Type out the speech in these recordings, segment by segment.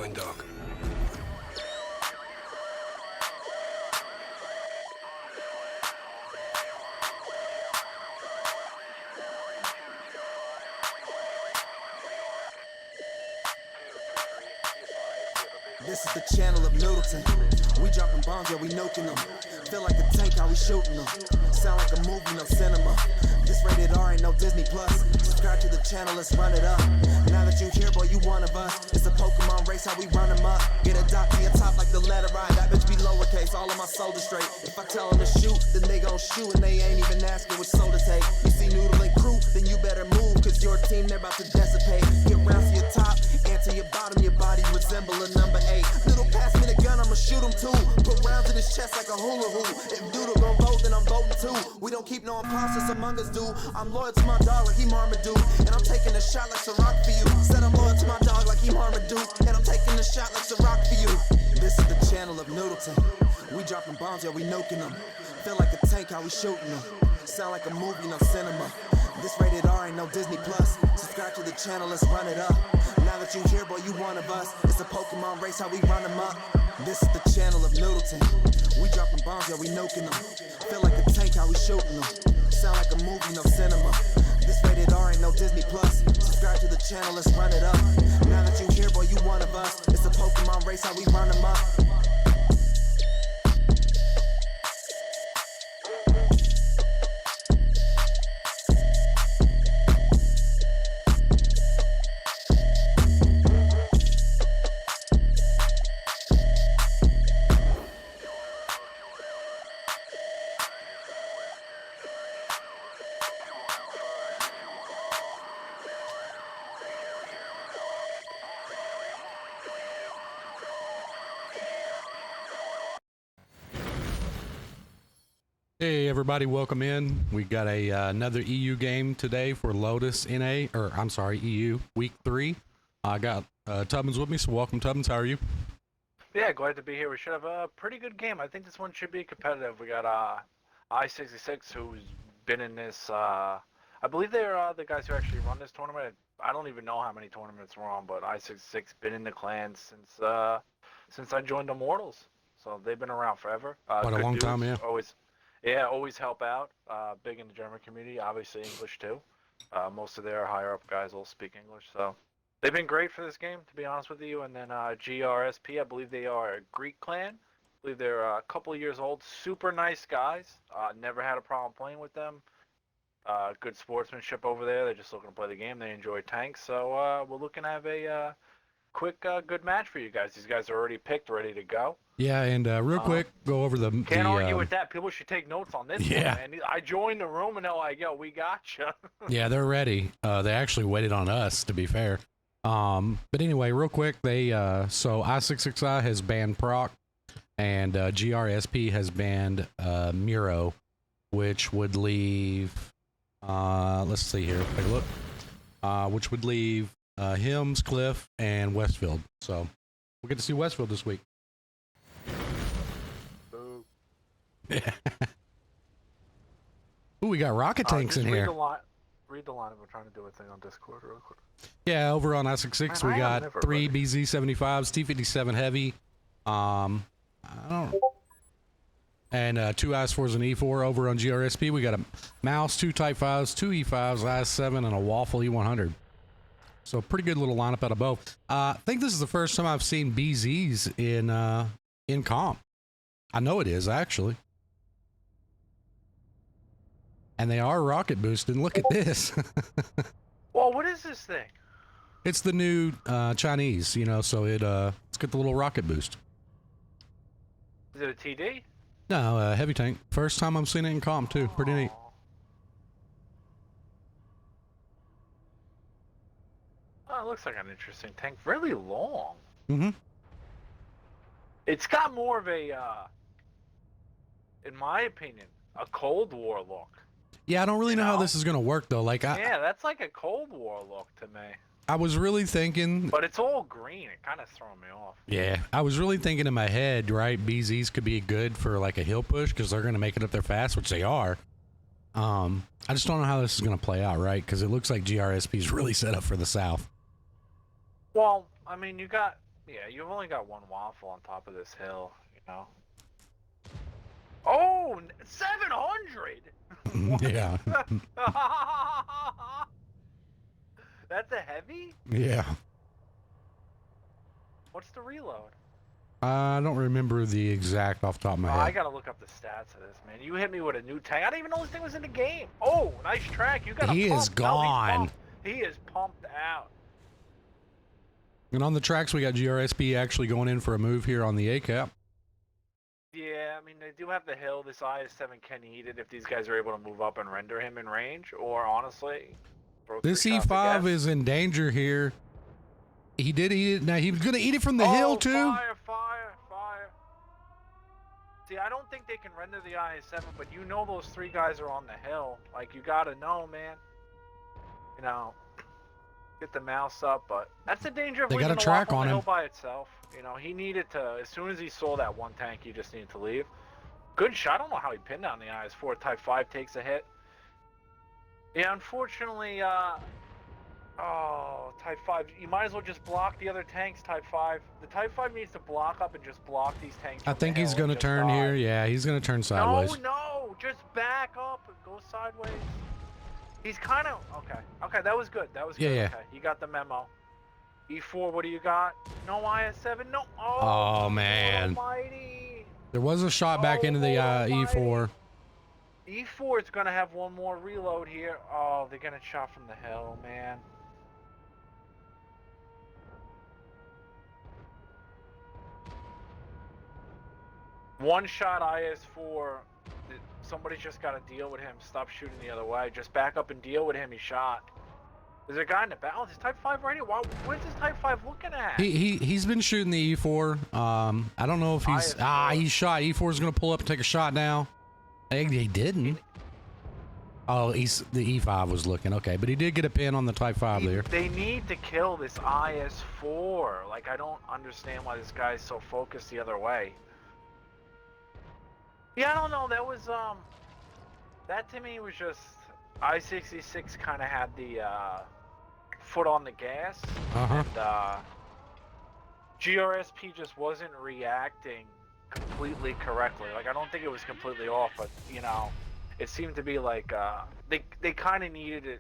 going dark. This is the channel of Middleton. We dropping bombs, yeah, we nuking them. Feel like a tank, how we shooting them. Sound like a movie, no cinema. This rated R, ain't no Disney Plus. Subscribe to the channel, let's run it up. Now that you here, boy, you one of us. It's a Pokemon race, how we run them up. Get a dot to your top like the letter I. That bitch be lowercase, all of my soldiers straight. If I tell them to shoot, then they gon' shoot, and they ain't even asking which soul to take. You see Noodle and Crew, then you better move, cause your team, they're about to dissipate. Get round to your top, and to your bottom, your body resemble a number 8. Little pass me the gun, I'ma shoot him too. Put rounds in his chest like a hula hoop. If Doodle gon' vote, then I'm voting too. We don't keep no imposters among us, dude. I'm loyal to my dog like he Marmaduke, and I'm taking a shot like Ciroc for you. Said I'm loyal to my dog like he Marmaduke, and I'm taking a shot like Ciroc for you. This is the channel of Noodleton. We dropping bombs, yeah, we nuking them. Feel like a tank, how we shooting them. Sound like a movie, no cinema. This rated R, ain't no Disney Plus. Subscribe to the channel, let's run it up. Now that you here, boy, you one of us. It's a Pokemon race, how we run them up. This is the channel of Middleton. We dropping bombs, yeah, we nuking them. Feel like a tank, how we shooting them. Sound like a movie, no cinema. This rated R, ain't no Disney Plus. Subscribe to the channel, let's run it up. Now that you here, boy, you one of us. It's a Pokemon race, how we run them up. Hey everybody, welcome in. We got another EU game today for Lotus NA, or I'm sorry, EU week 3. I got Tubbins with me, so welcome Tubbins. How are you? Yeah, glad to be here. We should have a pretty good game. I think this one should be competitive. We got I66, who's been in this. I believe they're the guys who actually run this tournament. I don't even know how many tournaments we're on, but I66 been in the clan since I joined Immortals, so they've been around forever. Quite a long time, yeah. Always help out. Big in the German community, obviously English too. Most of their higher up guys will speak English, so they've been great for this game, to be honest with you. And then GRSP, I believe they are a Greek clan. I believe they're a couple of years old. Super nice guys. Never had a problem playing with them. Good sportsmanship over there. They're just looking to play the game. They enjoy tanks, so we're looking to have a quick, good match for you guys. These guys are already picked, ready to go. Yeah, and real quick, go over the... Can't argue with that. People should take notes on this yeah. one, man. I joined the room, and they're like, yo, we got you. Yeah, they're ready. They actually waited on us, to be fair. But anyway, real quick, they so I66I has banned Proc, and GRSP has banned Muro, which would leave... let's see here. Take a look. Which would leave Hims, Cliff, and Westfield. So we'll get to see Westfield this week. Yeah. Ooh, we got rocket tanks in here. Read the line. We're trying to do a thing on Discord real quick. Yeah, over on I66 we got 3 BZ75s, T57 heavy. I don't. And 2 I4s and E4 over on GRSP. We got a mouse, 2 Type 5s, 2 E5s, I7, and a Waffle E100. So pretty good little lineup out of both. I think this is the first time I've seen BZs in comp. I know it is, actually. And they are rocket boosted. Look at this. Well, what is this thing? It's the new Chinese, you know, so it's got the little rocket boost. Is it a TD? No, heavy tank. First time I'm seeing it in comp, too. Pretty neat. Oh, it looks like an interesting tank. Really long. Mm-hmm. It's got more of a, in my opinion, a Cold War look. Yeah, I don't really know how this is going to work, though. Like, yeah, that's like a Cold War look to me. I was really thinking... But it's all green. It kind of throwing me off. Yeah, I was really thinking in my head, right, BZs could be good for, like, a hill push, because they're going to make it up there fast, which they are. I just don't know how this is going to play out, right? Because it looks like GRSP is really set up for the south. Well, I mean, you got Yeah, you've only got one waffle on top of this hill, you know. Oh, 700! Yeah. That's a heavy? Yeah. What's the reload? I don't remember the exact off the top of my I head. gotta look up the stats of this, man. You hit me with a new tank. I didn't even know this thing was in the game. Oh, nice track. You got a He pump. is No, gone. he is pumped out. And on the tracks, we got GRSP actually going in for a move here on the A cap. Yeah, I mean, they do have the hill. This IS-7 can eat it if these guys are able to move up and render him in range. Or, honestly, throw This three shots, I E5 guess. is in danger here. He did eat it. Now, he was going to eat it from the hill, too. Fire, fire, fire. See, I don't think they can render the IS-7, but you know those three guys are on the hill. Like, you gotta know, man. You know, get the mouse up, but that's the danger of They leaving got a the track Waffle on on the him. hill by itself. You know, he needed to, as soon as he saw that one tank, he just needed to leave. Good shot. I don't know how he pinned down the IS-4. Type 5 takes a hit. Yeah, unfortunately, oh, Type 5, you might as well just block the other tanks, Type 5. The Type 5 needs to block up and just block these tanks. I think he's going to turn here. Yeah, he's going to turn sideways. No, just back up and go sideways. He's kind of, okay, that was good. That was good. Yeah. Okay, you got the memo. E4, what do you got? No IS-7, no. Oh, man. Almighty. There was a shot back into the E4. E4 is going to have one more reload here. Oh, they're going to shot from the hill, man. One shot IS-4. Somebody's just got to deal with him. Stop shooting the other way. Just back up and deal with him. He shot. Is there a guy in the back? Oh, there's Type 5 right here. Where's this Type 5 looking at? He's been shooting the E4. I don't know if he's... He shot. E4 is going to pull up and take a shot now. He didn't. Oh, the E5 was looking. Okay, but he did get a pin on the Type 5 there. They need to kill this IS-4. Like, I don't understand why this guy's so focused the other way. Yeah, I don't know. That was, that to me was just... I66 kind of had the, foot on the gas. And, GRSP just wasn't reacting completely correctly. Like, I don't think it was completely off, but, you know, it seemed to be like, they kind of needed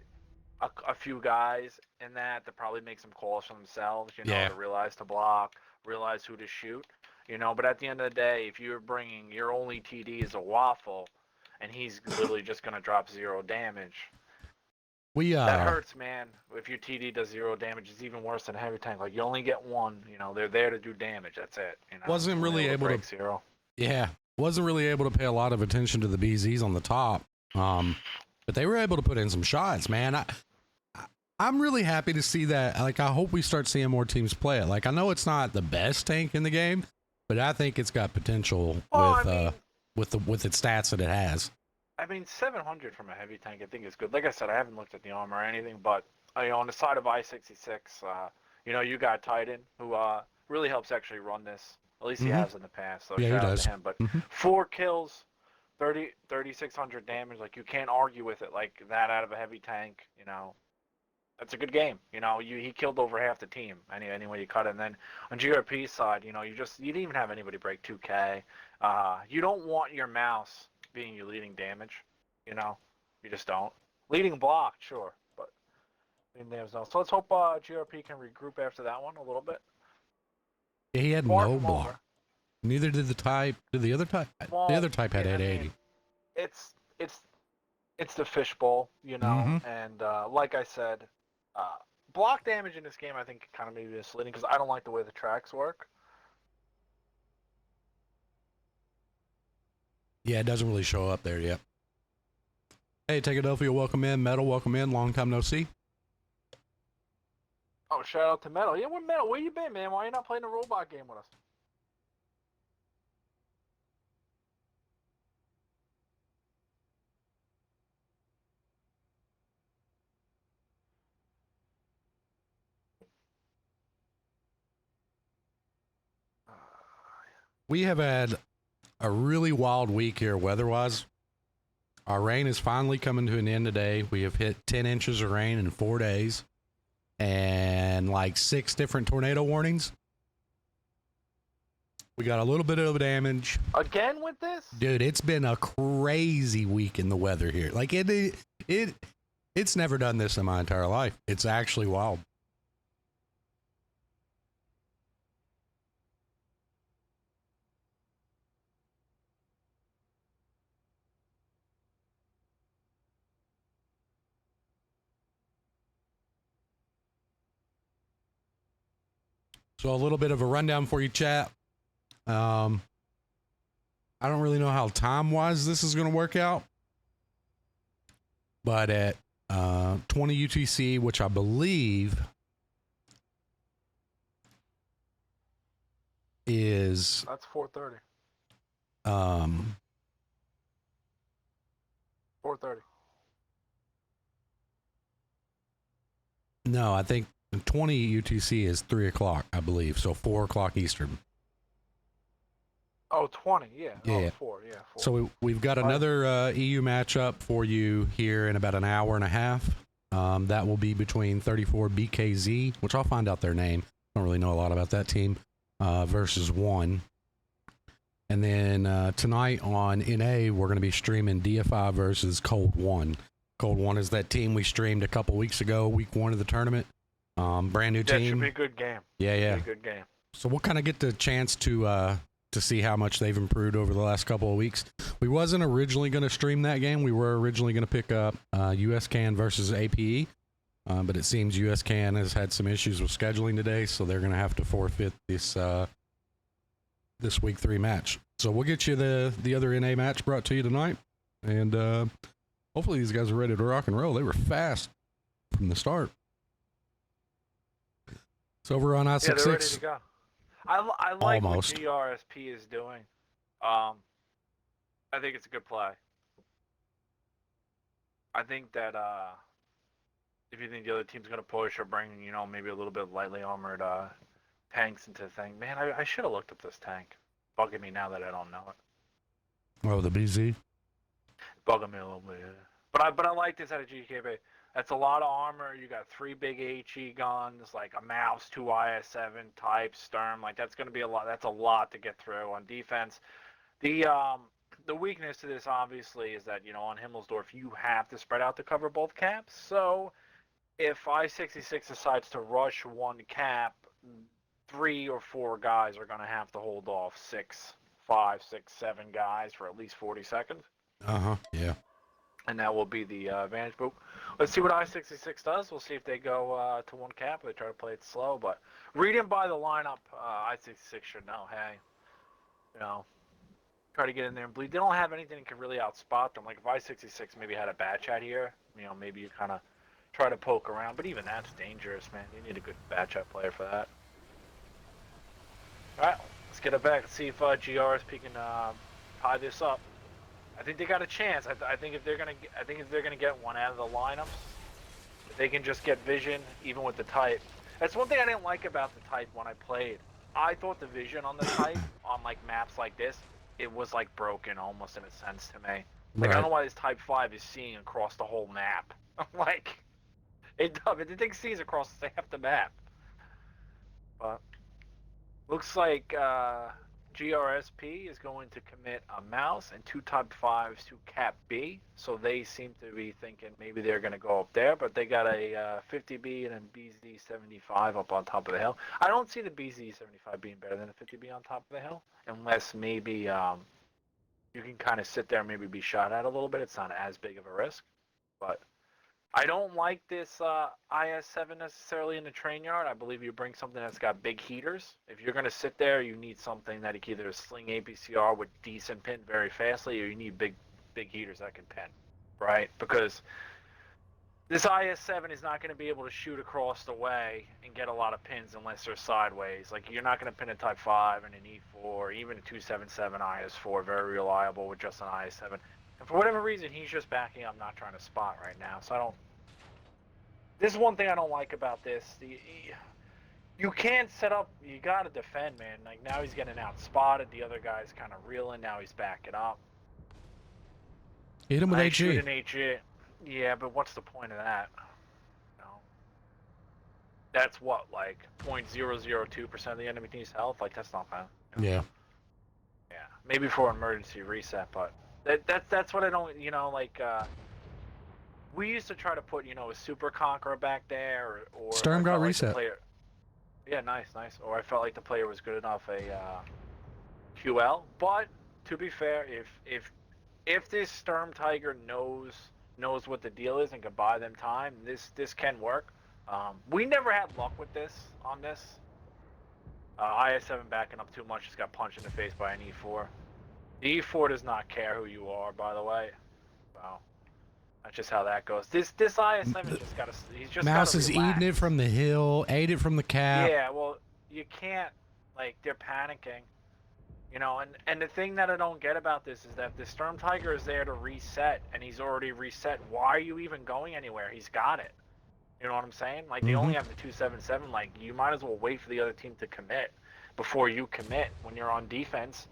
a few guys in that to probably make some calls for themselves, you know, to realize to block, realize who to shoot, you know, but at the end of the day, if you're bringing your only TD is a waffle, and he's literally just going to drop 0 damage. That hurts, man. If your TD does 0 damage, it's even worse than a heavy tank. Like, you only get one. You know, they're there to do damage. That's it. You know, wasn't really able to... 0. Yeah. Wasn't really able to pay a lot of attention to the BZs on the top. But they were able to put in some shots, man. I'm really happy to see that. Like, I hope we start seeing more teams play it. Like, I know it's not the best tank in the game, but I think it's got potential with its stats that it has. I mean, 700 from a heavy tank, I think is good. Like I said, I haven't looked at the armor or anything, but you know, on the side of I66, you know, you got Titan, who really helps actually run this. At least he has in the past. So shout out to him. But 4 kills, 3,600 damage. Like, you can't argue with it like that out of a heavy tank. You know, that's a good game. You know, he killed over half the team anyway you cut it. And then on GRP's side, you know, you didn't even have anybody break 2K. You don't want your mouse being your leading damage, you know, you just don't. Leading block, sure, but leading damage no. So let's hope GRP can regroup after that one a little bit. Yeah, he had no block. Neither did the Type. Did the other Type? Well, the other Type had 880. I mean, it's the fishbowl, you know, and like I said, block damage in this game I think kind of maybe misleading because I don't like the way the tracks work. Yeah, it doesn't really show up there yet. Hey, Tegadelphia, welcome in. Metal, welcome in. Long time no see. Oh, shout out to Metal. Yeah, we're Metal. Where you been, man? Why are you not playing a robot game with us? We have had a really wild week here weather-wise. Our rain is finally coming to an end today. We have hit 10 inches of rain in 4 days and like 6 different tornado warnings. We got a little bit of damage. Again with this? Dude, it's been a crazy week in the weather here. Like it's never done this in my entire life. It's actually wild. So a little bit of a rundown for you, chat. I don't really know how time-wise this is going to work out. But at 20 UTC, which I believe is... That's 4:30. 4:30. No, I think 20 UTC is 3 o'clock, I believe. So 4 o'clock Eastern. Oh, 20, yeah. Yeah. Oh, 4, yeah. 4. So we've got another EU matchup for you here in about an hour and a half. That will be between 34 BKZ, which I'll find out their name. I don't really know a lot about that team, versus 1. And then tonight on NA, we're going to be streaming DFI versus Cold 1. Cold 1 is that team we streamed a couple weeks ago, week 1 of the tournament. Brand new team. That should be a good game. Yeah. Should be a good game. So we'll kind of get the chance to see how much they've improved over the last couple of weeks. We wasn't originally going to stream that game. We were originally going to pick up USCAN versus APE, but it seems USCAN has had some issues with scheduling today, so they're going to have to forfeit this week 3 match. So we'll get you the other NA match brought to you tonight, and hopefully these guys are ready to rock and roll. They were fast from the start. So over on I66. Yeah, they're ready to go. I like Almost. what GRSP is doing. I think it's a good play. I think that if you think the other team's going to push or bring, maybe a little bit lightly armored tanks into the thing, man, I should have looked up this tank. Bugging me now that I don't know it. Oh, the BZ. Bugging me a little bit. But I like this out of GKB. That's a lot of armor. You got 3 big HE guns, like a mouse, 2 IS7 type, Sturm. Like that's going to be a lot. That's a lot to get through on defense. The weakness to this obviously is that on Himmelsdorf you have to spread out to cover both caps. So if I66 decides to rush one cap, 3 or 4 guys are going to have to hold off 5, 6, 7 guys for at least 40 seconds. Yeah. And that will be the advantage. But let's see what I66 does. We'll see if they go to one cap or they try to play it slow. But reading by the lineup, I66 should know, hey, try to get in there and bleed. They don't have anything that can really outspot them. Like if I66 maybe had a bad chat here, maybe you kind of try to poke around. But even that's dangerous, man. You need a good bad chat player for that. All right, let's get it back. Let's see if GRSP can tie this up. I think they got a chance. I think if they're gonna get one out of the lineups, if they can just get vision, even with the type. That's one thing I didn't like about the type when I played. I thought the vision on the type on like maps like this, it was like broken almost in a sense to me. Like I don't know why this type 5 is seeing across the whole map. Like it does. The thing sees across half the map. But looks like GRSP is going to commit a mouse and 2 type 5s to cap B, so they seem to be thinking maybe they're going to go up there, but they got a 50B and a BZ75 up on top of the hill. I don't see the BZ75 being better than a 50B on top of the hill, unless maybe you can kind of sit there and maybe be shot at a little bit. It's not as big of a risk, but I don't like this IS7 necessarily in the train yard. I believe you bring something that's got big heaters. If you're going to sit there, you need something that can either sling APCR with decent pin very fastly, or you need big heaters that can pin, right? Because this IS7 is not going to be able to shoot across the way and get a lot of pins unless they're sideways. Like you're not going to pin a Type 5 and an E4, even a 277 IS4, very reliable with just an IS7. And for whatever reason, he's just backing up, not trying to spot right now. So I don't. This is one thing I don't like about this. You can't set up. You gotta defend, man. Like now he's getting outspotted. The other guy's kind of reeling. Now he's backing up. Hit him with HE. Shoot an HE. Yeah, but what's the point of that? That's what, like 0.002% of the enemy team's health. Like that's not bad. Yeah. maybe for emergency reset, but that's what I don't, like, we used to try to put, a super conqueror back there, or if Sturm I got felt like reset. the player, yeah, nice, or I felt like the player was good enough QL. But to be fair, if this Sturm Tiger knows what the deal is and can buy them time, this can work. We never had luck with this on this. IS7 backing up too much, just got punched in the face by an E4. The E4 does not care who you are, by the way. So that's just how that goes. This IS7 just got to, he's just Mouse gotta is relax. eating it from the hill, ate it from the cap. Yeah, well, you can't, like, they're panicking. And the thing that I don't get about this is that the Sturm Tiger is there to reset, and he's already reset. Why are you even going anywhere? He's got it. You know what I'm saying? Like, they only have the 277. Like, you might as well wait for the other team to commit before you commit when you're on defense.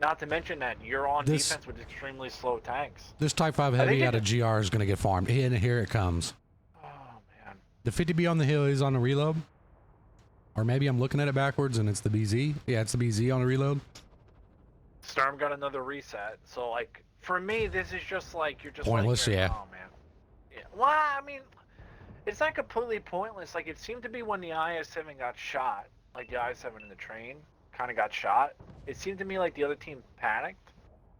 Not to mention that you're on defense with extremely slow tanks. This Type 5 Heavy out of GR is going to get farmed. And here it comes. Oh, man. The 50B on the hill is on the reload. Or maybe I'm looking at it backwards and it's the BZ. Yeah, it's the BZ on the reload. Sturm got another reset. So, like, for me, this is just like, you're just pointless, like, yeah. Oh, man. Yeah. Well, I mean, it's not completely pointless. Like, it seemed to be when the IS7 got shot, like the IS7 in the train kind of got shot. It seemed to me like the other team panicked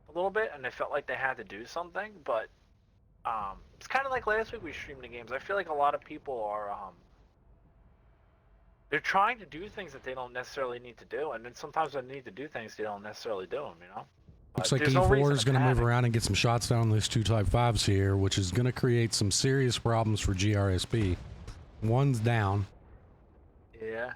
a little bit, and they felt like they had to do something. But it's kind of like last week we streamed the games. I feel like a lot of people are they're trying to do things that they don't necessarily need to do, and then sometimes when they need to do things, they don't necessarily do them. Looks like E4 is going to move around and get some shots down on these two Type 5s here, which is going to create some serious problems for GRSP. One's down. Yeah.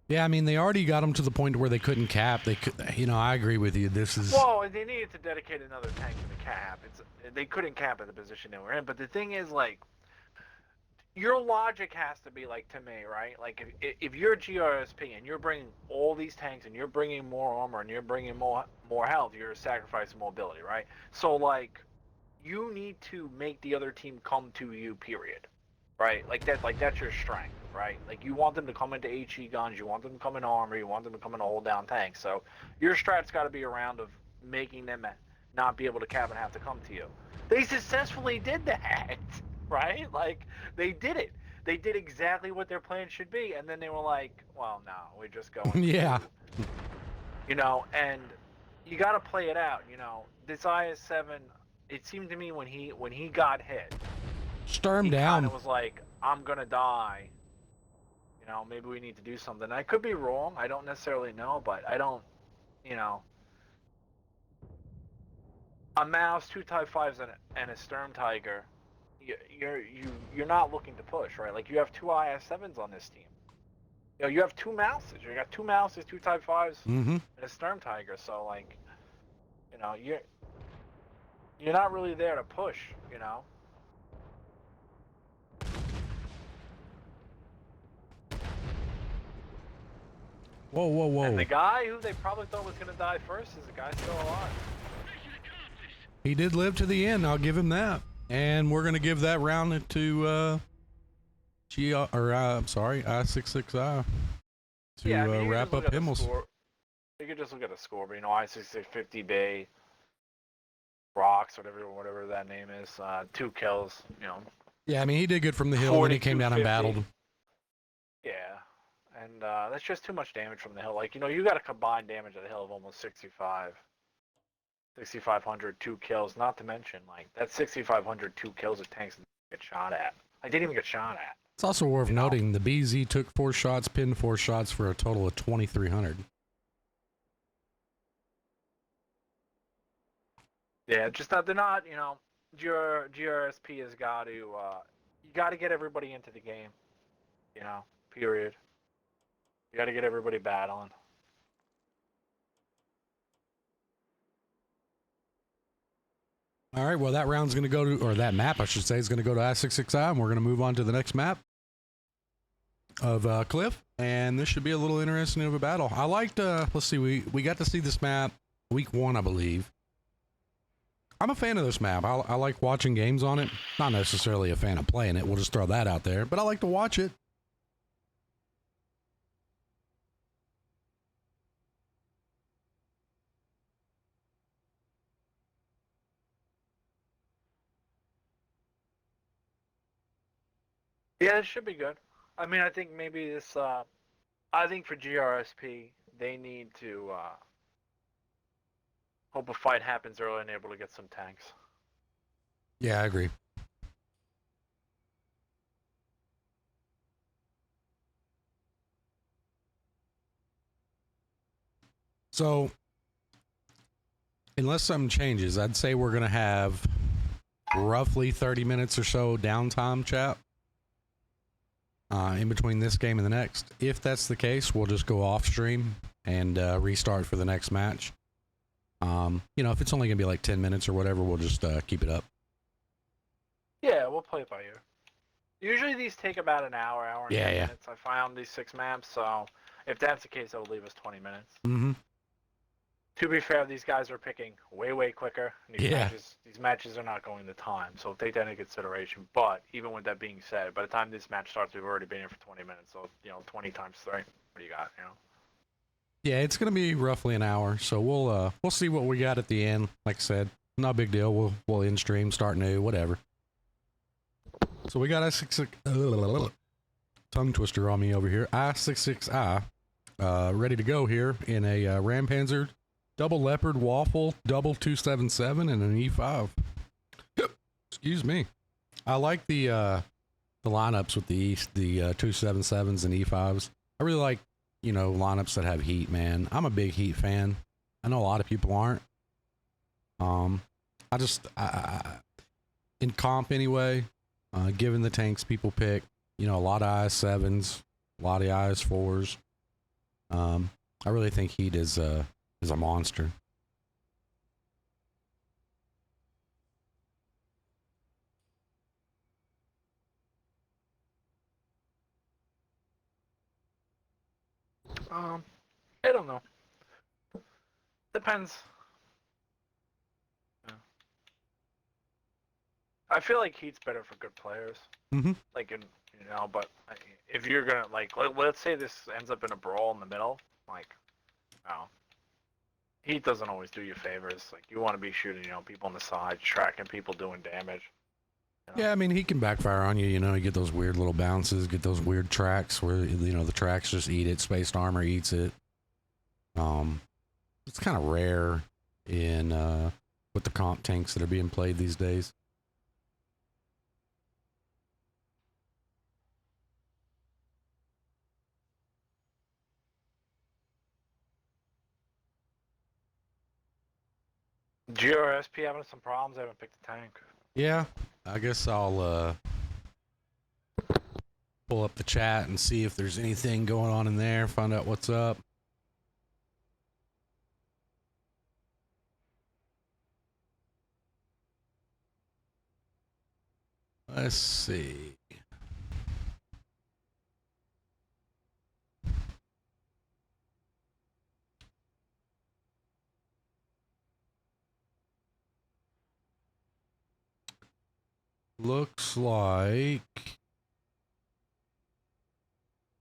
Yeah, I mean, they already got them to the point where they couldn't cap. They could, I agree with you. This is... Well, they needed to dedicate another tank to the cap. They couldn't cap at the position they were in. But the thing is, like, your logic has to be, like, to me, right? Like, if you're GRSP and you're bringing all these tanks and you're bringing more armor and you're bringing more health, you're sacrificing mobility, right? So, like, you need to make the other team come to you, period. Right? Like, that's your strength, right? Like, you want them to come into HE guns, you want them to come in armor, you want them to come in a hold down tank. So your strat's got to be around of making them not be able to cap and have to come to you. They successfully did that, right? Like, they did it. They did exactly what their plan should be, and then they were like, well, no, we're just going yeah. And you got to play it out, This IS7, it seemed to me when he got hit, Sturm down. It was like, I'm gonna die. Maybe we need to do something. I could be wrong. I don't necessarily know, but I don't. A Mouse, two Type 5s, and a Sturm Tiger. You're not looking to push, right? Like, you have two IS7s on this team. You have two Mouses. You got two Mouses, two Type 5s, and a Sturm Tiger. So, like, you're not really there to push. Whoa, whoa, whoa. And the guy who they probably thought was going to die first is the guy still alive. He did live to the end, I'll give him that. And we're going to give that round to I66I to wrap up Himmels. You could just look at the score, but I66 50B, Rocks, whatever that name is, 2 kills, Yeah, I mean, he did good from the hill when he came down and battled. Yeah. And that's just too much damage from the hill. Like, you got a combined damage of the hill of almost 6,500, 2 kills. Not to mention, like, that's 6,500, 2 kills of tanks that didn't get shot at. I didn't even get shot at. It's also worth noting the BZ took 4 shots, pinned 4 shots for a total of 2,300. Yeah, just that they're not, GRSP has got to, you got to get everybody into the game, period. You got to get everybody battling. All right, well, that round's going to go to, or that map, I should say, is going to go to I66I, and we're going to move on to the next map of Cliff, and this should be a little interesting of a battle. I liked, let's see, we got to see this map week 1, I believe. I'm a fan of this map. I like watching games on it. Not necessarily a fan of playing it. We'll just throw that out there. But I like to watch it. Yeah, it should be good. I mean, I think maybe this. I think for GRSP, they need to hope a fight happens early and able to get some tanks. Yeah, I agree. So, unless something changes, I'd say we're going to have roughly 30 minutes or so downtime, chat, in between this game and the next. If that's the case, we'll just go off stream and restart for the next match. You know, if it's only going to be like 10 minutes or whatever, we'll just keep it up. Yeah, we'll play it by ear. Usually these take about an hour and 10 minutes. I found these 6 maps, so if that's the case, that would leave us 20 minutes. Mm-hmm. To be fair, these guys are picking way quicker. These matches are not going to time, so take that into consideration. But even with that being said, by the time this match starts, we've already been here for 20 minutes. So 20 times 3. What do you got? Yeah, it's gonna be roughly an hour, so we'll see what we got at the end. Like I said, not a big deal. We'll end stream, start new, whatever. So we got I66 tongue twister on me over here. I66I ready to go here in a Rampanzer double Leopard waffle double 277 and an E5. Excuse me. I like the lineups with the 277s and E5s. I really like lineups that have heat, man. I'm a big heat fan. I know a lot of people aren't. In comp anyway, given the tanks people pick, a lot of IS7s, a lot of IS4s. I really think heat is a monster. I don't know. Depends. Yeah. I feel like heat's better for good players. Mm-hmm. But if you're gonna let's say this ends up in a brawl in the middle, heat doesn't always do you favors. Like you want to be shooting, people on the side, tracking people doing damage. Yeah, I mean, he can backfire on you. You get those weird little bounces, get those weird tracks where, the tracks just eat it. Spaced armor eats it. It's kind of rare in with the comp tanks that are being played these days. GRSP having some problems. I haven't picked a tank. Yeah, I guess I'll pull up the chat and see if there's anything going on in there, find out what's up. Let's see. Looks like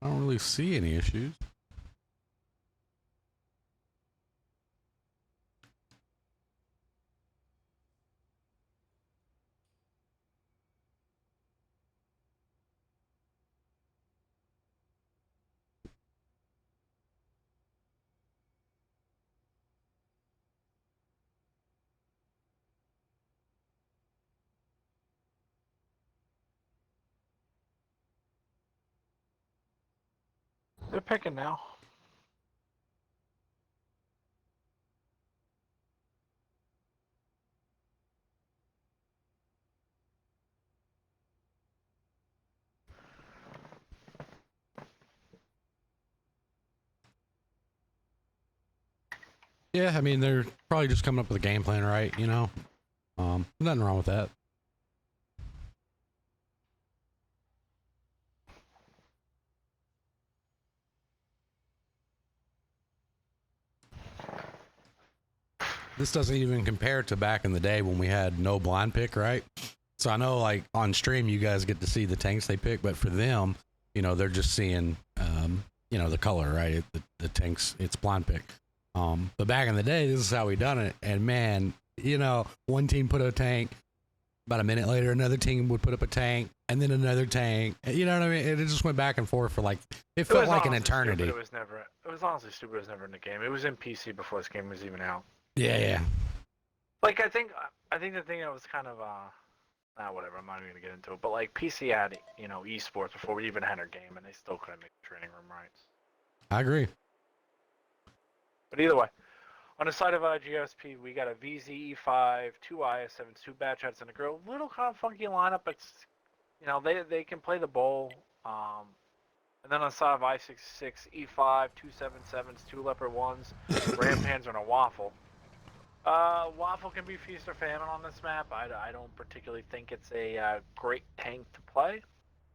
I don't really see any issues. They're picking now. Yeah, I mean, they're probably just coming up with a game plan, right? Nothing wrong with that. this doesn't even compare to back in the day when we had no blind pick, right? So I know, like, on stream, you guys get to see the tanks they pick, but for them, you know, they're just seeing, you know, the color, right? The tanks, it's blind pick. But back in the day, this is how we done it. And man, you know, one team put a tank. About a minute later, another team would put up a tank, and then another tank. You know what I mean? It just went back and forth for like, it felt like an eternity. It was honestly stupid. It was never in the game. It was in PC before this game was even out. Yeah. Like, I think the thing that was kind of, whatever, I'm not even going to get into it, but like, PC had, you know, esports before we even had our game, and they still couldn't make the training room right. I agree. But either way, on the side of GSP, we got a VZ E5, 2 IS7s, 2 batch heads, and a girl. Little kind of funky lineup, but, you know, they can play the bowl. And then on the side of I66I, 2 7.7s, 2 Leopard 1s, Ram Panzer, and a Waffle. Waffle can be feast or famine on this map. I don't particularly think it's a great tank to play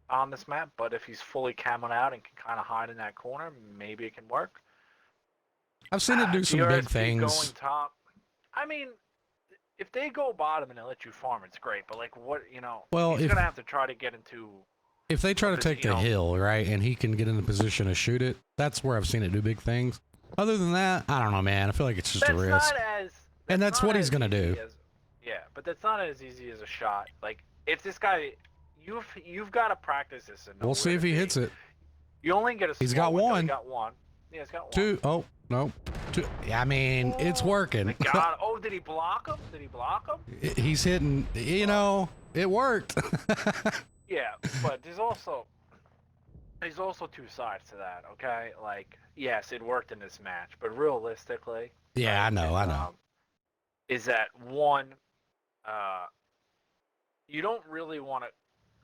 on this map, but if he's fully camoed out and can kind of hide in that corner, maybe it can work. I've seen it do some big things. Going top. I mean, if they go bottom and they let you farm, it's great. But like, what, you know? Well, he's gonna have to try to get into. If they try to take the hill, right, and he can get in the position to shoot it, that's where I've seen it do big things. Other than that, I don't know, man. I feel like it's just a risk. And that's what he's gonna do. Yeah, but that's not as easy as a shot. Like, if this guy, you've got to practice this. We'll see if he hits it. You only get a. He's got one. He got one. Yeah, he's got one. Two. Oh. No. I mean, it's working. God. Oh, did he block him? He's hitting, you know, it worked. Yeah, but there's also two sides to that, okay? Like, yes, it worked in this match, but realistically... Yeah, I know. Is that, one, you don't really want to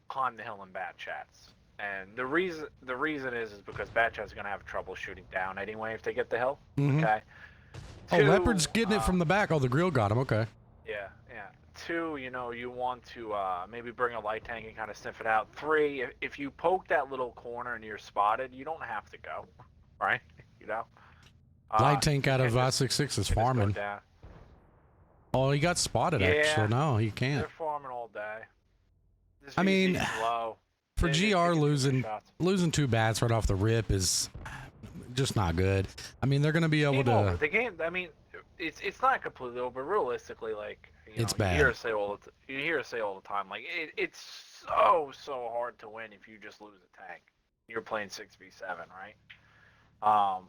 climb the hill in bad chats. And the reason is because bad chat's gonna have trouble shooting down anyway if they get the hill. Mm-hmm. Okay. Oh, Leopard's getting it from the back. Oh, the grill got him. Okay. Yeah. Two, you know, you want to maybe bring a light tank and kind of sniff it out. Three, if you poke that little corner and you're spotted, you don't have to go, right? You know. Light tank out of I66 is farming. Oh, he got spotted. Actually, no, he can't. They're farming all day. I mean. Low. For GR, losing 2 bats right off the rip is just not good. I mean, they're going to be able to... The game, I mean, it's not completely over, but realistically, like, it's bad. You hear us say all the time, like, it's so hard to win if you just lose a tank. You're playing 6v7, right?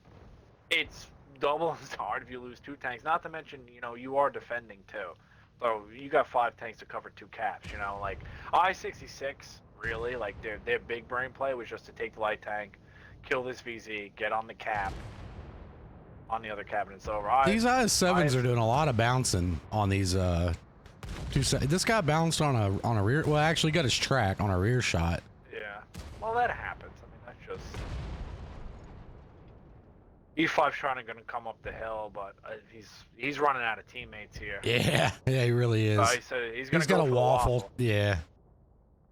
It's double as hard if you lose 2 tanks, not to mention, you know, you are defending, too. So you got 5 tanks to cover 2 caps, you know, like, I66... Really, like their big brain play was just to take the light tank, kill this VZ, get on the cap, on the other cabinet. It's over. These IS7s are doing a lot of bouncing on these this guy bounced on a rear. Well, actually got his track on a rear shot. Yeah. Well, that happens. I mean, that's just E5's trying to come up the hill, but he's running out of teammates here. Yeah, he really is. He's got a waffle. Yeah.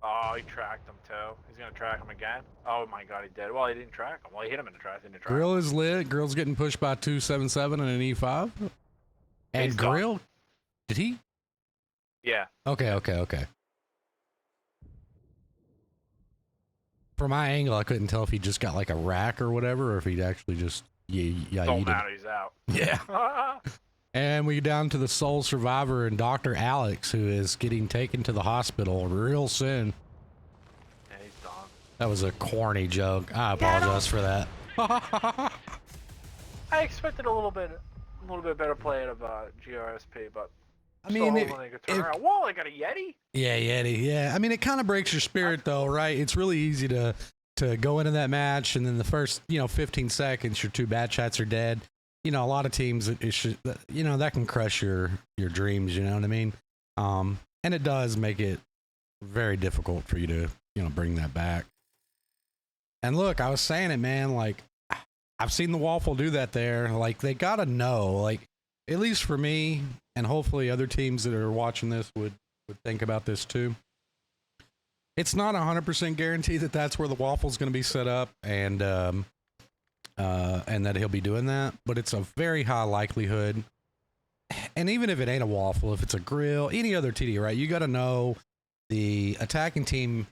Oh, he tracked him too. He's gonna track him again. Oh my God, he did. Well, he didn't track him. Well, he hit him in the track. Grill is lit. Grill's getting pushed by 277 and an E5. And he's Grill, gone. Did he? Yeah. Okay. From my angle, I couldn't tell if he just got like a rack or whatever, or if he'd actually just Don't matter. He's out. Yeah. And we down to the sole survivor and Dr. Alex, who is getting taken to the hospital real soon. Yeah, he's done. That was a corny joke. I apologize for that. I expected a little bit better play out of GRSP, but I mean, whoa, I got a Yeti. Yeah, Yeti. Yeah, I mean, it kind of breaks your spirit, though, right? It's really easy to go into that match, and then the first 15 seconds, your 2 bad shots are dead. You know, a lot of teams, that can crush your dreams, you know what I mean? And it does make it very difficult for you to, bring that back. And look, I was saying it, man, like, I've seen the Waffle do that there. Like, they got to know, like, at least for me, and hopefully other teams that are watching this would think about this too. It's not 100% guaranteed that that's where the Waffle's going to be set up, and that he'll be doing that, but it's a very high likelihood. and even if it ain't a waffle, if it's a grill, any other TD, right? You got to know the attacking team.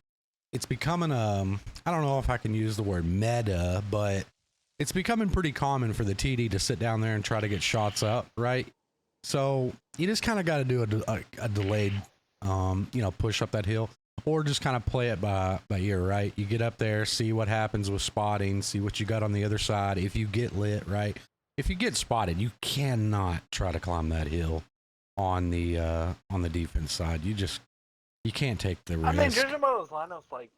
It's becoming I don't know if I can use the word meta, but it's becoming pretty common for the TD to sit down there and try to get shots up, right? So you just kind of got to do a delayed, push up that hill, or just kind of play it by ear, right? You get up there, see what happens with spotting, see what you got on the other side. If you get lit, right? If you get spotted, you cannot try to climb that hill on the defense side. You can't take the risk. I mean, judging by those lineups, like,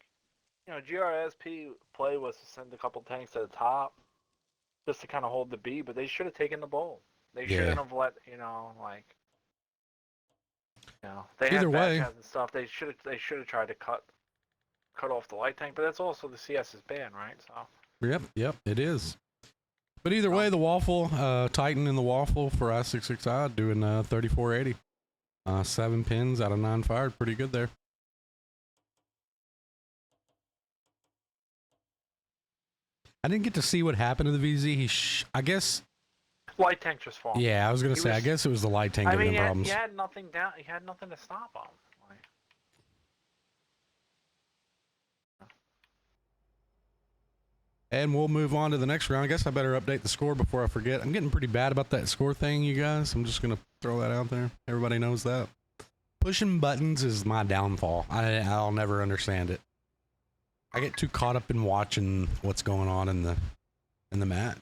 GRSP play was to send a couple tanks to the top just to kind of hold the B, but they should have taken the bowl. They shouldn't have let, they Either had way, and stuff. They should have tried to cut off the light tank, but that's also the CS's ban, right? So. Yep, it is. But either way, the waffle, Titan in the waffle for I66I doing 3480. 7 pins out of 9 fired. Pretty good there. I didn't get to see what happened to the VZ. I guess... Light tank just falling. Yeah, I was going to say, I guess it was the light tank giving him problems. He had nothing down. He had nothing to stop him. And we'll move on to the next round. I guess I better update the score before I forget. I'm getting pretty bad about that score thing, you guys. I'm just going to throw that out there. Everybody knows that. Pushing buttons is my downfall. I'll never understand it. I get too caught up in watching what's going on in the match.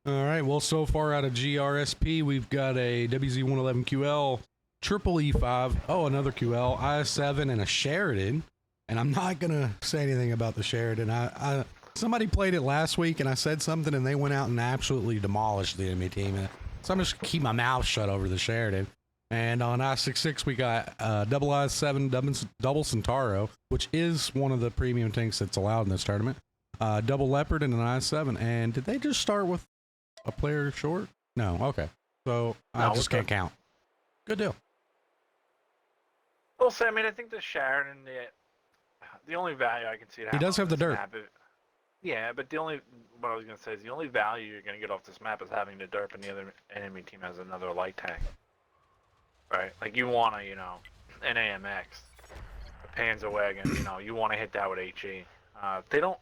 All right, well, so far out of GRSP, we've got a WZ111QL, triple E5, another QL, IS7, and a Sheridan. And I'm not going to say anything about the Sheridan. Somebody played it last week, and I said something, and they went out and absolutely demolished the enemy team. So I'm just going to keep my mouth shut over the Sheridan. And on I66, we got double IS7, double Centauro, which is one of the premium tanks that's allowed in this tournament. Double Leopard and an IS7. And did they just start with a player short? No, okay. So I just can't count. Good deal. Well, I mean, I think the Sheridan, the only value I can see. He does have the dirt. Yeah, but what I was going to say is the only value you're going to get off this map is having the derp, and the other enemy team has another light tank. Right? Like, you want to, an AMX, a Panzerwagon, you want to hit that with HE. They don't,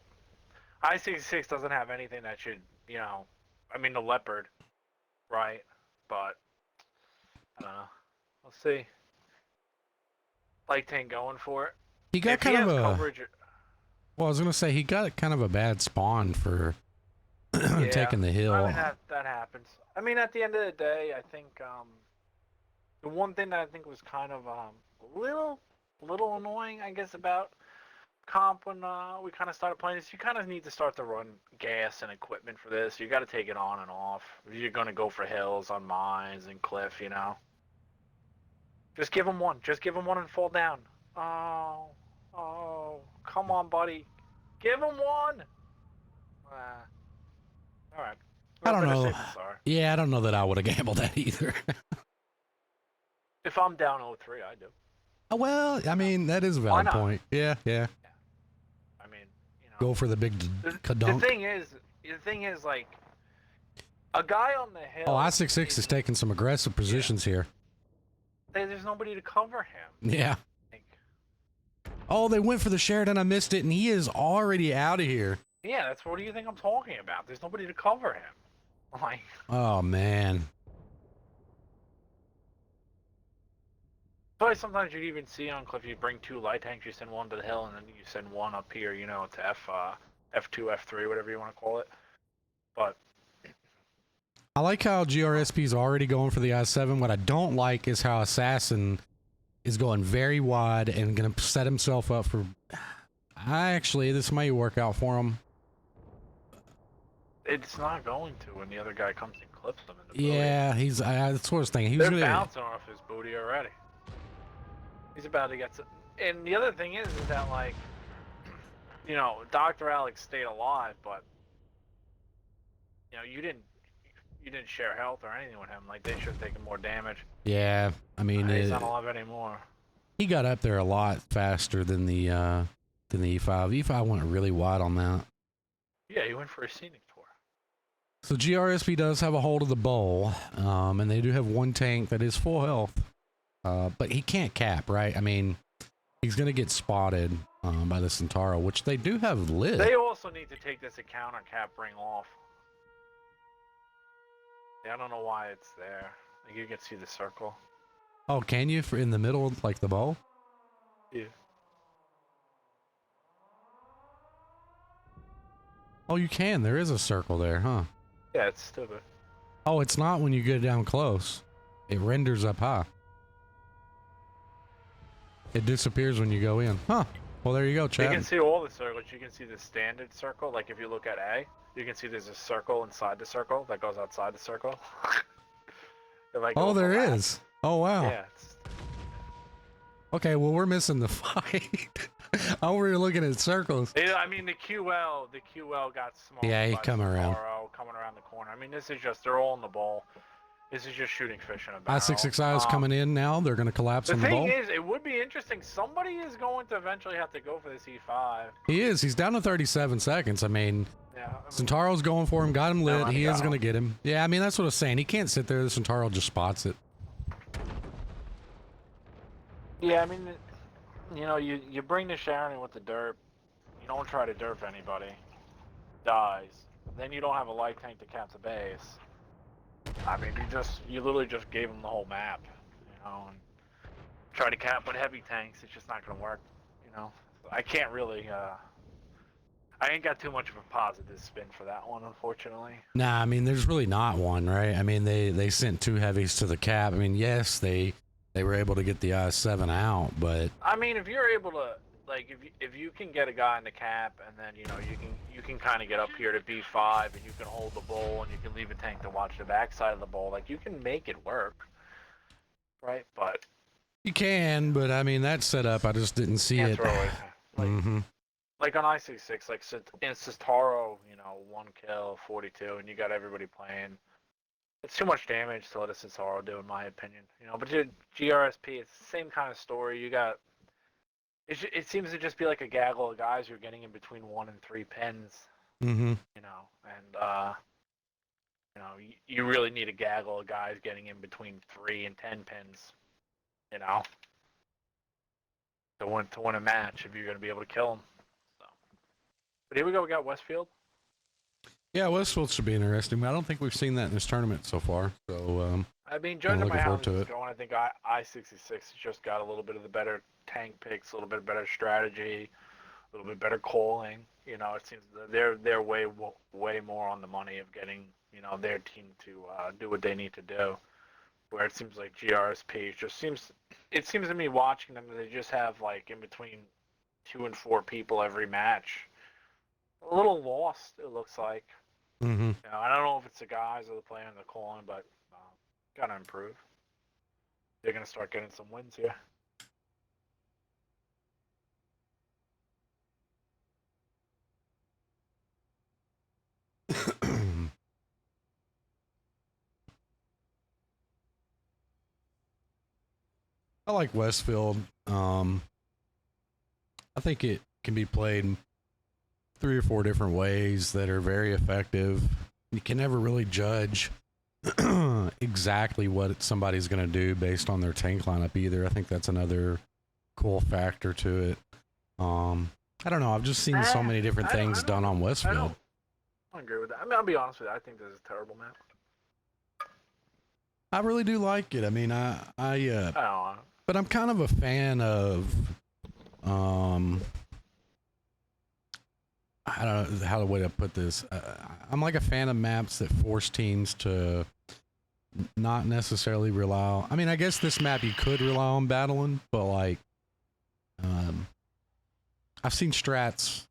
I66 doesn't have anything that should, I mean, the Leopard, right? But, I don't know. We'll see. Light tank going for it. He got kind of a... coverage. Well, I was going to say, he got kind of a bad spawn for taking the hill. I mean, that happens. I mean, at the end of the day, I think the one thing that I think was kind of a little annoying, I guess, about comp when we kind of started playing is you kind of need to start to run gas and equipment for this. You got to take it on and off. If you're going to go for hills on mines and cliff, Just give them one. Just give them one and fall down. Oh, come on, buddy. Give him one. All right. I don't know. Yeah, I don't know that I would have gambled that either. If I'm down 0-3, I do. Oh, well, I mean, that is a valid point. Yeah. I mean, go for the big kadunk. The thing is, like, a guy on the hill. Oh, I66 is taking some aggressive positions here. There's nobody to cover him. Yeah. Oh, they went for the Sheridan. I missed it, and he is already out of here. Yeah, that's what do you think I'm talking about? There's nobody to cover him. Like. Oh, man. But sometimes you'd even see on Cliff, you bring 2 light tanks, you send one to the hill, and then you send one up here, to F2, F3, whatever you want to call it. But I like how GRSP is already going for the I7. What I don't like is how Assassin is going very wide and going to set himself up for... Actually, this might work out for him. It's not going to when the other guy comes and clips him in the booty. Yeah, that's what I was thinking. They're bouncing off his booty already. He's about to get... And the other thing is that, like, Dr. Alex stayed alive, but, you didn't share health or anything with him. Like, they should have taken more damage. Yeah, I mean... he's not alive anymore. He got up there a lot faster than the E5. E5 went really wide on that. Yeah, he went for a scenic tour. So GRSP does have a hold of the bowl, and they do have one tank that is full health, but he can't cap, right? I mean, he's going to get spotted by the Centauro, which they do have lit. They also need to take this encounter cap ring off. Yeah, I don't know why it's there. Like, you can see the circle. Oh, can you for in the middle, like the bowl? Yeah. Oh, you can. There is a circle there, huh? Yeah, it's stupid. Oh, it's not when you get down close. It renders up high. It disappears when you go in. Huh. Well, there you go, You chat. can see all the circles. You can see the standard circle. Like if you look at A, you can see there's a circle inside the circle that goes outside the circle. Oh, there is. Oh, wow. Yeah. Okay, well, we're missing the fight. Oh, we're looking at circles. Yeah, I mean the QL got small. Yeah, he coming around. Coming around the corner. I mean, this is just, they're all in the bowl. This is just shooting fish in a barrel. I66I is coming in now. They're going to collapse on the bowl. The thing is, it would be interesting. Somebody is going to eventually have to go for this E5. He is. He's down to 37 seconds. I mean, Centauro's going for him. Got him lit. He is going to get him. Yeah, I mean, that's what I was saying. He can't sit there. The Centauro just spots it. Yeah, I mean, you know, you bring the Sharon in with the derp. You don't try to derp anybody. Dies. Then you don't have a light tank to cap the base. I mean, you literally just gave him the whole map, you know, and try to cap with heavy tanks. It's just not going to work, you know. I can't really, I ain't got too much of a positive spin for that one, unfortunately. Nah, I mean, there's really not one, right? I mean, they sent two heavies to the cap. I mean, yes, they were able to get the I7 out, but I mean, if you're able to, like, if you can get a guy in the cap, and then you know you can kind of get up here to B5, and you can hold the bowl, and you can leave a tank to watch the backside of the bowl, like you can make it work, right? But you can. But I mean, that setup, I just didn't see it. Like on I66, like in Centauro, you know, 1 kill, 42, and you got everybody playing. It's too much damage to let a Centauro do, in my opinion. You know, but GRSP, it's the same kind of story. You got. It seems to just be like a gaggle of guys you're getting in between 1 and 3 pins. You know, and you know, you really need a gaggle of guys getting in between 3 and 10 pins. You know, to win a match if you're going to be able to kill them. So, but here we go. We got Westfield. Yeah, Westfield should be interesting. I don't think we've seen that in this tournament so far. So, I mean, judging by how it's going, I think I66 has just got a little bit of the better tank picks, a little bit better strategy, a little bit better calling. You know, it seems they're way more on the money of getting, you know, their team to do what they need to do. Where it seems like GRSP it seems to me watching them, they just have like in between 2 and 4 people every match. A little lost, it looks like. You know, I don't know if it's the guys or the player and the calling, but gotta improve. They're gonna start getting some wins here. I like Westfield. I think it can be played 3 or 4 different ways that are very effective. You can never really judge exactly what somebody's going to do based on their tank lineup either. I think that's another cool factor to it. I don't know. I've just seen so many different things done on Westfield. I agree with that. I mean, I'll be honest with you. I think this is a terrible map. I really do like it. I mean, but I'm kind of a fan of, I don't know how the way to put this. I'm like a fan of maps that force teams to not necessarily rely on. I mean, I guess this map you could rely on battling, but like, I've seen strats.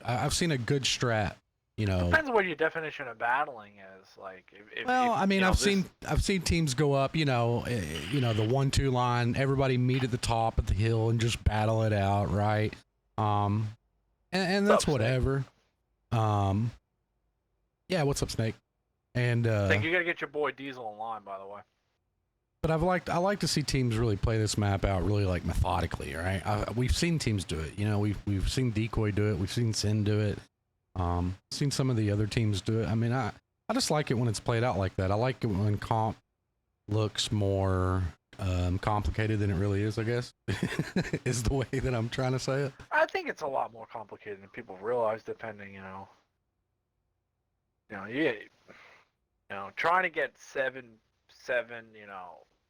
I've seen a good strat. You know, depends what your definition of battling is. Like, I mean, I've seen teams go up. You know, the 1-2 line. Everybody meet at the top of the hill and just battle it out, right? And that's whatever. Yeah, what's up, Snake? And I think you gotta get your boy Diesel in line, by the way. But I like to see teams really play this map out really like methodically, right? We've seen teams do it. You know, we've seen Decoy do it. We've seen Sin do it. Seen some of the other teams do it. I mean, I just like it when it's played out like that. I like it when comp looks more complicated than it really is, I guess, is the way that I'm trying to say it. I think it's a lot more complicated than people realize, depending, trying to get seven,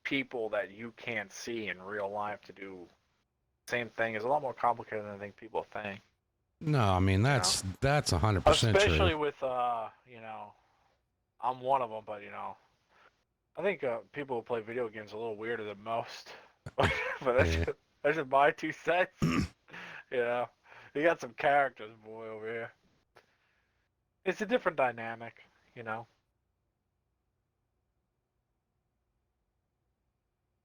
people that you can't see in real life to do the same thing is a lot more complicated than I think people think. No, I mean, that's 100% Especially true. with, I'm one of them, but, I think people who play video games are a little weirder than most. But that's just my 2 cents. You got some characters, boy, over here. It's a different dynamic,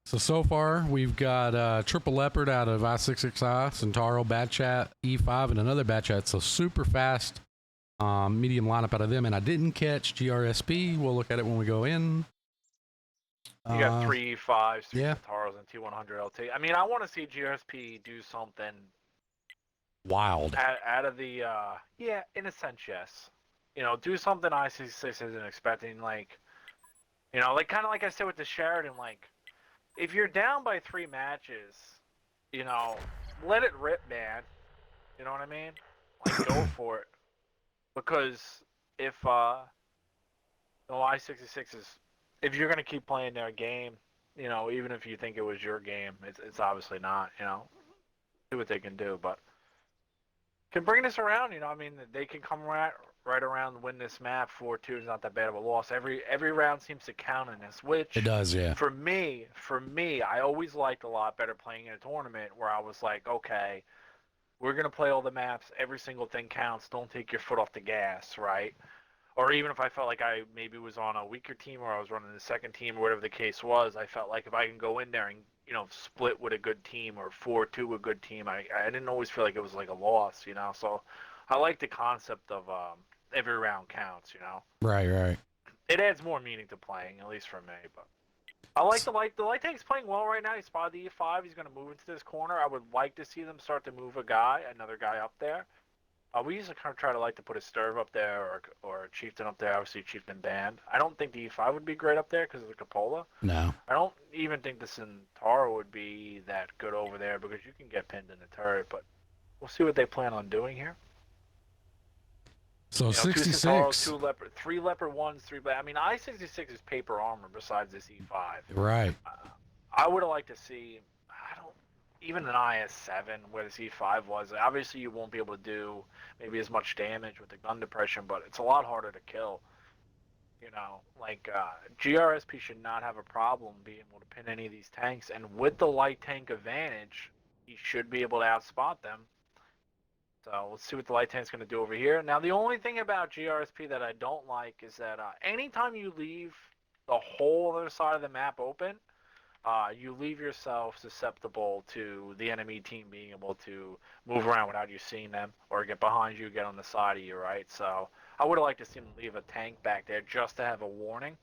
So far, we've got Triple Leopard out of I66I, Centauro, Bad Chat, E5, and another Bad Chat. So super fast medium lineup out of them. And I didn't catch GRSP. We'll look at it when we go in. You got 3 E5s, 3 yeah. Centauros, and T100 LT. I mean, I want to see GRSP do something wild. Out of the, in a sense, yes. Do something I66 isn't expecting, like, kind of like I said with the Sheridan, like, if you're down by 3 matches, let it rip, man. You know what I mean? Like, go for it. Because if, I66 is, if you're going to keep playing their game, even if you think it was your game, it's obviously not, see what they can do, but can bring this around, I mean, they can come right around and win this map. 4-2 is not that bad of a loss. Every round seems to count in this, which it does, yeah. For me, I always liked a lot better playing in a tournament where I was like, okay, we're gonna play all the maps. Every single thing counts. Don't take your foot off the gas, right? Or even if I felt like I maybe was on a weaker team or I was running the second team or whatever the case was, I felt like if I can go in there and split with a good team or 4-2 a good team, I didn't always feel like it was like a loss, So I like the concept of every round counts, Right. It adds more meaning to playing, at least for me. But I like the light tank's playing well right now. He spotted the E5. He's going to move into this corner. I would like to see them start to move another guy up there. We used to kind of try to put a Sturv up there or a Chieftain up there. Obviously, Chieftain banned. I don't think the E5 would be great up there because of the Cupola. No. I don't even think the Centauro would be that good over there because you can get pinned in the turret. But we'll see what they plan on doing here. So 66. 2 Centauros, 2 Leopard, 3 Leopard 1s, 3 Black. I mean, I66 is paper armor besides this E5. Right. I would have liked to see, even an IS7 where this E5 was. Obviously, you won't be able to do maybe as much damage with the gun depression, but it's a lot harder to kill. GRSP should not have a problem being able to pin any of these tanks, and with the light tank advantage, he should be able to outspot them. So let's see what the light tank's going to do over here. Now, the only thing about GRSP that I don't like is that anytime you leave the whole other side of the map open, you leave yourself susceptible to the enemy team being able to move around without you seeing them or get behind you, get on the side of you, right? So I would have liked to see them leave a tank back there just to have a warning.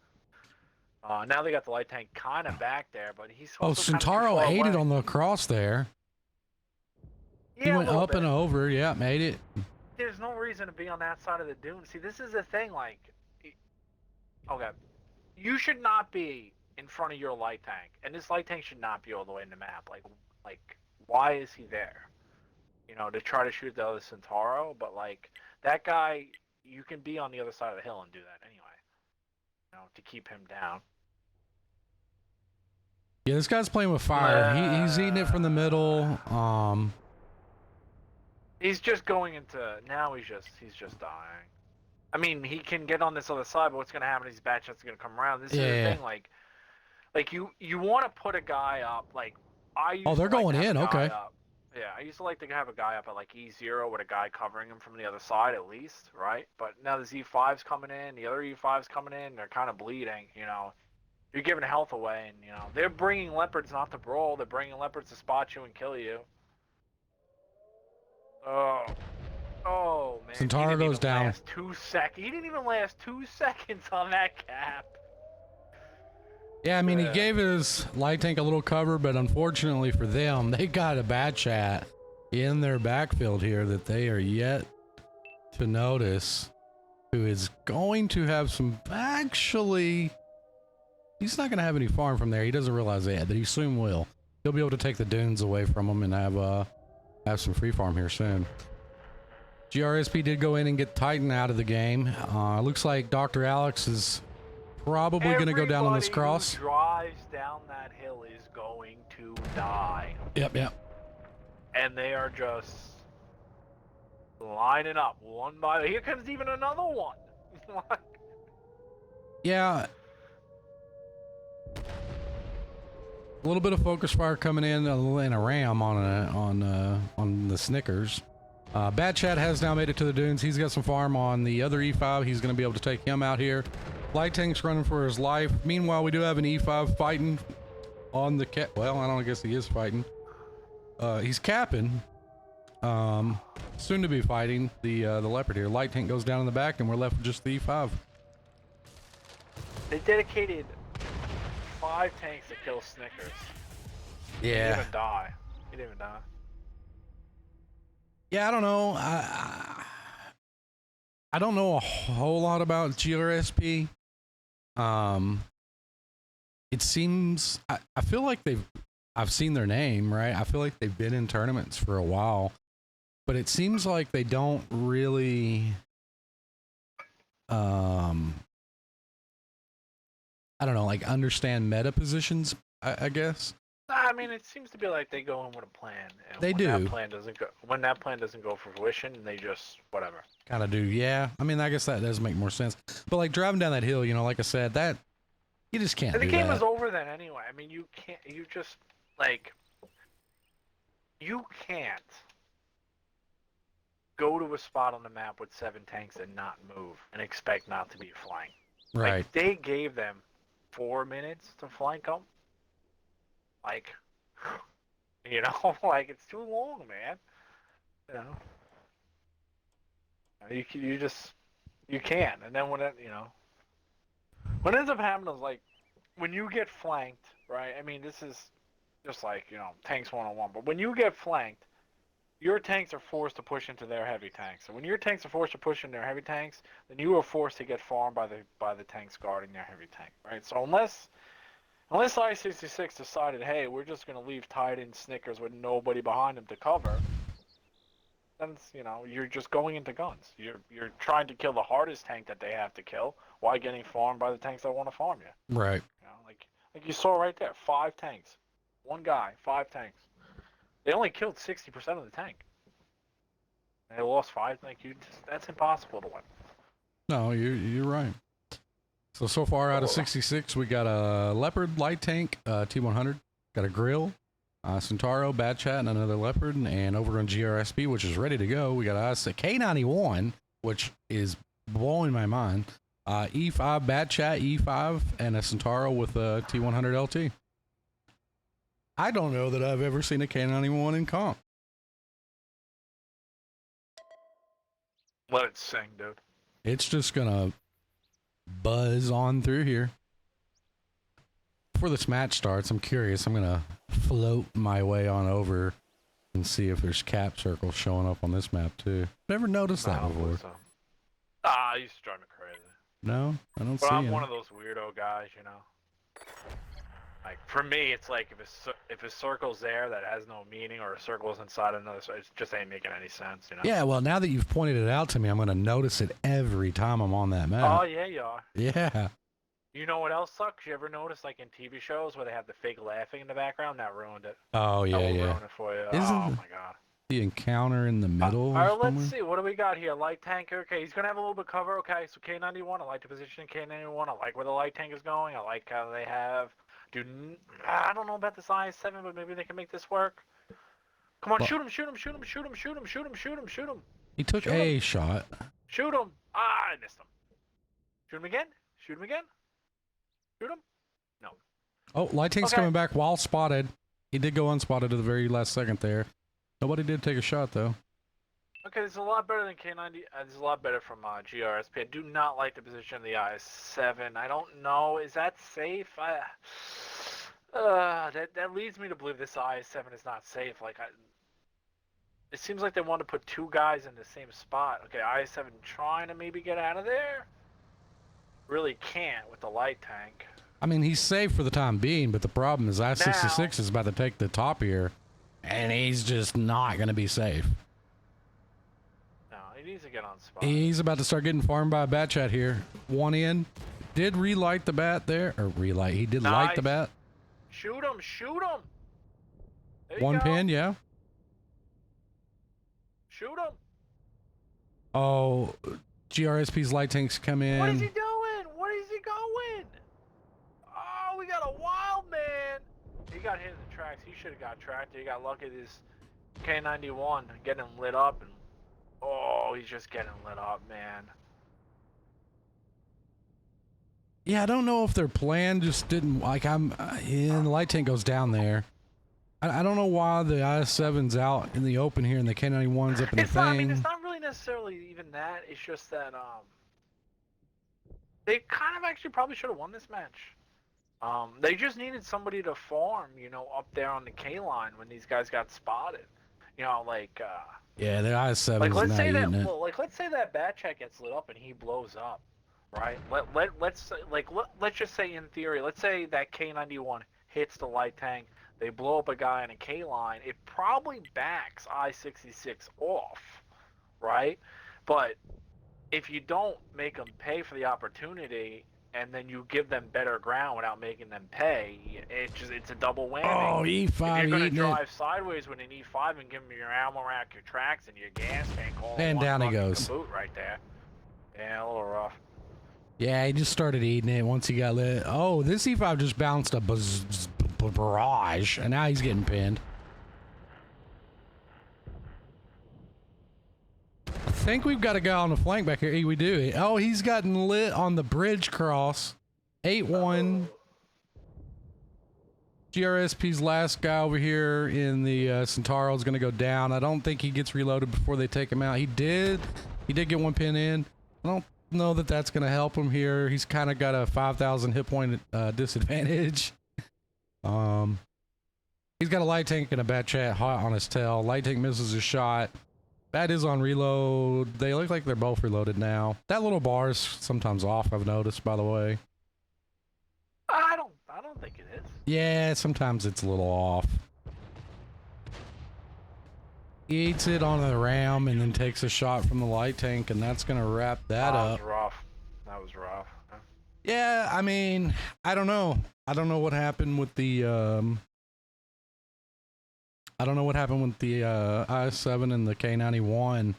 Now they got the light tank kind of back there, but he's also Centauro kind of ate it on the cross there. He went up and over. Yeah, made it. There's no reason to be on that side of the dune. See, this is the thing. Okay, you should not be in front of your light tank, and this light tank should not be all the way in the map. Like, why is he there? To try to shoot the other Centauro, but that guy, you can be on the other side of the hill and do that anyway. To keep him down. Yeah, this guy's playing with fire. He's eating it from the middle. He's just going into now. He's just dying. I mean, he can get on this other side, but what's going to happen is these bad shots are going to come around. This is the thing. Like you want to put a guy up. They're going in. Okay. Yeah, I used to like to have a guy up at E0 with a guy covering him from the other side at least, right? But now the Z5's coming in, the other E5's coming in. They're kind of bleeding. You're giving health away, and they're bringing leopards not to brawl. They're bringing leopards to spot you and kill you. Oh man! Centauro goes down. He didn't even last 2 seconds on that cap. Yeah, I mean, he gave his light tank a little cover, but unfortunately for them, they got a bad chat in their backfield here that they are yet to notice, who is going to have some, actually, he's not going to have any farm from there. He doesn't realize that, but he soon will. He'll be able to take the dunes away from him and have some free farm here soon. GRSP did go in and get Titan out of the game. Looks like Dr. Alex is probably going to go down on this cross. Who drives down that hill is going to die. Yep. And they are just lining up one by. Here comes even another one. Yeah. A little bit of focus fire coming in and a ram on the Snickers. Bad Chat has now made it to the dunes. He's got some farm on the other E5. He's going to be able to take him out here. Light Tank's running for his life. Meanwhile, we do have an E5 fighting on the cap. Well, I don't guess he is fighting. He's capping. Soon to be fighting the Leopard here. Light Tank goes down in the back, and we're left with just the E5. They dedicated 5 tanks to kill Snickers. Yeah. He didn't even die. He didn't even die. Yeah, I don't know. I don't know a whole lot about GRSP. It seems I feel like I've seen their name, right? I feel like they've been in tournaments for a while, but it seems like they don't really I don't know, like understand meta positions, I guess. I mean, it seems to be like they go in with a plan. And They do. When that plan doesn't go for fruition, they just whatever. Kind of do, yeah. I mean, I guess that does make more sense. But like driving down that hill, you know, like I said, that you just can't. And the do game that. is over then anyway. I mean, you can't. You just like you can't go to a spot on the map with 7 tanks and not move and expect not to be flanked. Right. Like, they gave them 4 minutes to flank them. Like, you know, like it's too long, man. You know, you can't. And then when it, you know, what ends up happening is like when you get flanked, right? I mean, this is just like, you know, tanks 1-on-1. But when you get flanked, your tanks are forced to push into their heavy tanks. So when your tanks are forced to push in their heavy tanks, then you are forced to get farmed by the tanks guarding their heavy tank, right? So unless I66 decided, hey, we're just going to leave Titan Snickers with nobody behind them to cover, then, you know, you're just going into guns. You're trying to kill the hardest tank that they have to kill while getting farmed by the tanks that want to farm you. Right. You know, like you saw right there, 5 tanks. One guy, 5 tanks. They only killed 60% of the tank. And they lost 5. Like, that's impossible to win. No, you're right. So far out of 66, we got a Leopard light tank, T100, got a Grill, Centauro, Bad Chat, and another Leopard, and over on GRSP, which is ready to go, we got a K91, which is blowing my mind, E5, Bad Chat, E5, and a Centauro with a T100 LT. I don't know that I've ever seen a K91 in comp. Let it sing, dude. It's just gonna buzz on through here. Before this match starts, I'm curious. I'm gonna float my way on over and see if there's cap circles showing up on this map too. Never noticed that before. So. He's driving me crazy. No, I don't But see I'm him. one of those weirdo guys, you know. Like, for me, it's like if a circle's there that has no meaning, or a circle's inside another, it just ain't making any sense, you know. Yeah, well, now that you've pointed it out to me, I'm gonna notice it every time I'm on that map. Oh yeah, you are. Yeah. You know what else sucks? You ever notice, like in TV shows where they have the fake laughing in the background? That ruined it. Oh yeah, That will yeah. ruin it for you. Isn't Oh my god. the encounter in the middle? All right, somewhere? let's see. What do we got here? Light tank. Okay, he's gonna have a little bit of cover. Okay, so K91. I like the position of K91. I like where the light tank is going. I like how they have. I don't know about this IS7, but maybe they can make this work. Come on, Well, shoot him! Shoot him! Shoot him! Shoot him! Shoot him! Shoot him! Shoot him! Shoot him! He took shoot a him. shot. Shoot him! Ah, I missed him. Shoot him again. Shoot him again. Shoot him. No. Oh, light tank's Okay. coming back while spotted. He did go unspotted at the very last second there. Nobody did take a shot though. Okay, this is a lot better than K90. This is a lot better from GRSP. I do not like the position of the IS7. I don't know. Is that safe? That leads me to believe this IS7 is not safe. Like, it seems like they want to put two guys in the same spot. Okay, I7 trying to maybe get out of there. Really can't with the light tank. I mean, he's safe for the time being, but the problem is I66 is about to take the top here, and he's just not going to be safe. No, he needs to get on spot. He's about to start getting farmed by a bat chat here. One in. Did relight the bat there? Or relight. He did light the bat. Shoot him, shoot him. One pin, yeah. Shoot him. Oh, GRSP's light tanks come in. What is he doing? Where is he going? Oh, we got a wild man. He got hit in the tracks. He should have got tracked. He got lucky. This K91 getting lit up, and oh, he's just getting lit up, man. Yeah, I don't know if their plan just didn't like. The light tank goes down there. I don't know why the I7's out in the open here and the K91's up in the thing. I mean, it's not really necessarily even that. It's just that they kind of actually probably should have won this match. They just needed somebody to farm, you know, up there on the K line when these guys got spotted. You know, like yeah, the I7's like let's not say that eating it. well, like let's say that bat check gets lit up and he blows up, right? Let's just say in theory, let's say that K91 hits the light tank. They blow up a guy in a K line. It probably backs I66 off, right? But if you don't make them pay for the opportunity, and then you give them better ground without making them pay, it's a double whammy. Oh, E5 if you're going to eating drive it. sideways with an E5 and give them your ammo rack, your tracks, and your gas tank all in And one down he fucking goes. caboot right there. Yeah, a little rough. Yeah, he just started eating it once he got lit. Oh, this E5 just bounced a barrage, and now he's getting pinned. I think we've got a guy on the flank back here. We do. Oh, he's gotten lit on the bridge cross. 8-1. GRSP's last guy over here in the Centauro is going to go down. I don't think he gets reloaded before they take him out. He did get one pin in. I don't know that that's going to help him here. He's kind of got a 5,000 hit point disadvantage. He's got a light tank and a bat chat hot on his tail. Light tank misses his shot. Bat is on reload. They look like they're both reloaded now. That little bar is sometimes off, I've noticed, by the way. I don't think it is. Yeah, sometimes it's a little off. He eats it on the ram and then takes a shot from the light tank, and that's gonna wrap that up. That was rough. That was rough. Yeah, I mean, I don't know. I don't know what happened with the I7 and the K91.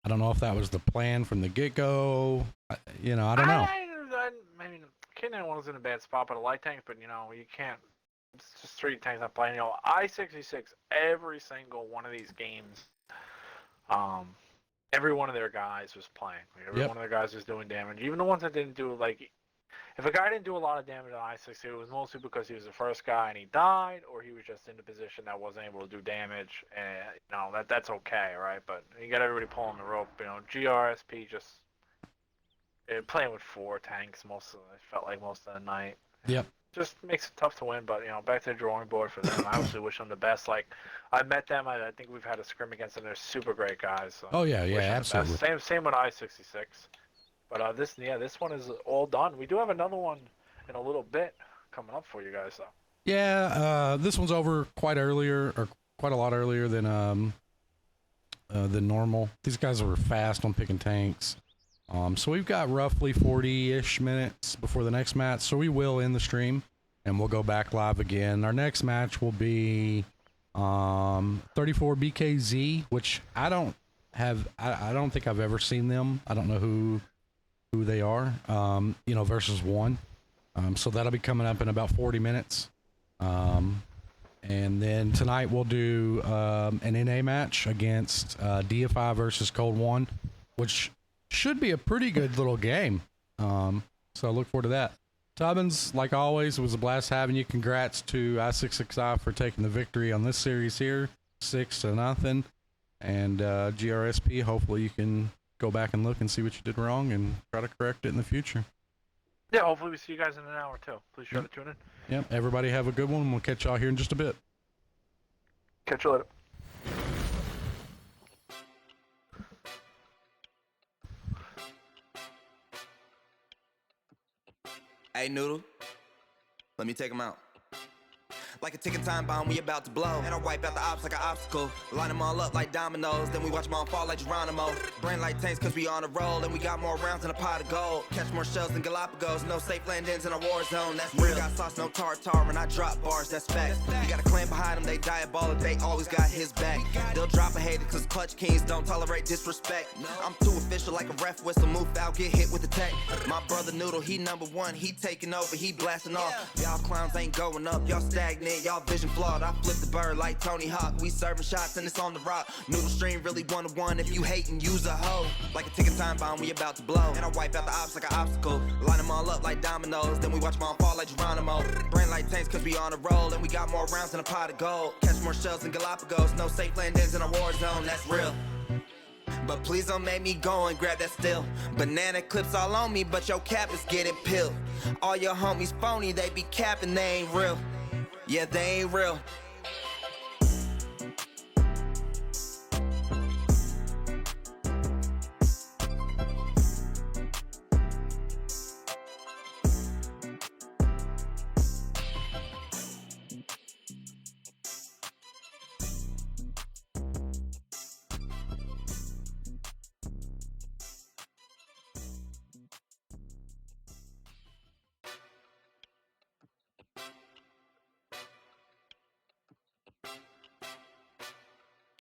I don't know if that was the plan from the get-go. I don't know. I mean, K91 was in a bad spot, but a light tank, but you can't. It's just three tanks not playing. I66, every single one of these games, every one of their guys was playing. Every one of their guys was doing damage. Even the ones that didn't do, like, if a guy didn't do a lot of damage on I66, it was mostly because he was the first guy and he died, or he was just in a position that wasn't able to do damage. And that's okay, right? But you got everybody pulling the rope. GRSP just playing with four tanks it felt like most of the night. Yep. Just makes it tough to win, but back to the drawing board for them. I obviously wish them the best. Like, I met them. I think we've had a scrim against them. They're super great guys. So oh yeah, absolutely. Same with I66. But this one is all done. We do have another one in a little bit coming up for you guys, though. Yeah, this one's over quite a lot earlier than normal. These guys were fast on picking tanks. So we've got roughly 40-ish minutes before the next match. So we will end the stream and we'll go back live again. Our next match will be 34 BKZ, which I don't think I've ever seen them. I don't know who they are, versus one. So that'll be coming up in about 40 minutes. And then tonight we'll do an NA match against DFI versus Cold One, which should be a pretty good little game. So I look forward to that. Tubbins, like always, it was a blast having you. Congrats to I66I for taking the victory on this series here, 6-0. And GRSP, hopefully you can go back and look and see what you did wrong and try to correct it in the future. Yeah, hopefully we see you guys in an hour too. Please try to tune in. Yep, everybody have a good one. We'll catch y'all here in just a bit. Catch you later. Hey, Noodle, let me take him out. Like a ticking time bomb, we about to blow. And I wipe out the ops like an obstacle. Line them all up like dominoes. Then we watch them all fall like Geronimo. Brain like tanks cause we on a roll. And we got more rounds than a pot of gold. Catch more shells than Galapagos. No safe landings in a war zone, that's real. Got sauce, no tartar. When I drop bars, that's facts. You got a clan behind them, they diabolic. They always got his back. They'll drop a hater cause clutch kings don't tolerate disrespect. I'm too official like a ref whistle. Move foul, get hit with the tech. My brother Noodle, he number one. He taking over, he blasting off. Y'all clowns ain't going up, y'all stagnant. Y'all vision flawed, I flip the bird like Tony Hawk. We serving shots and it's on the rock. Noodle stream really one-to-one. If you hate and use a hoe. Like a ticking time bomb, we about to blow. And I wipe out the ops like an obstacle. Line them all up like dominoes. Then we watch them all fall like Geronimo. Brain like tanks cause we on a roll. And we got more rounds than a pot of gold. Catch more shells than Galapagos. No safe landings in a war zone, that's real. But please don't make me go and grab that still. Banana clips all on me, but your cap is getting peeled. All your homies phony, they be capping, they ain't real. Yeah, they ain't real.